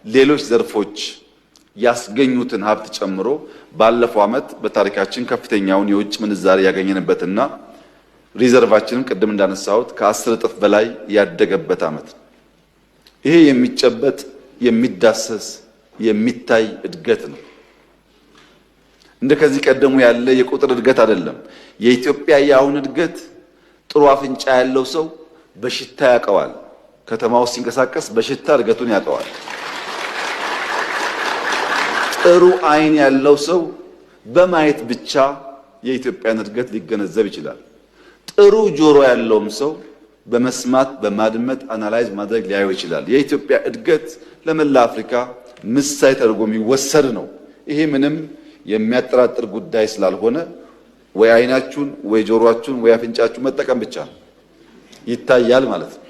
ሌሎች ዘርፎች ያስገኙትን ሀብት ጨምሮ ባለፈው ዓመት በታሪካችን ከፍተኛውን የውጭ ምንዛሪ ያገኘንበትና ሪዘርቫችንም ቅድም እንዳነሳሁት ከ10 እጥፍ በላይ ያደገበት ዓመት ነው። ይሄ የሚጨበጥ የሚዳሰስ የሚታይ እድገት ነው። እንደ ከዚህ ቀደሙ ያለ የቁጥር እድገት አይደለም። የኢትዮጵያ የአሁን እድገት ጥሩ አፍንጫ ያለው ሰው በሽታ ያውቀዋል። ከተማው ሲንቀሳቀስ በሽታ እድገቱን ያውቀዋል። ጥሩ አይን ያለው ሰው በማየት ብቻ የኢትዮጵያን እድገት ሊገነዘብ ይችላል። ጥሩ ጆሮ ያለውም ሰው በመስማት በማድመጥ አናላይዝ ማድረግ ሊያየው ይችላል። የኢትዮጵያ እድገት ለመላ አፍሪካ ምሳሌ ተደርጎ የሚወሰድ ነው። ይሄ ምንም የሚያጠራጥር ጉዳይ ስላልሆነ ወይ አይናችሁን ወይ ጆሮአችሁን ወይ አፍንጫችሁን መጠቀም ብቻ ነው፣ ይታያል ማለት ነው።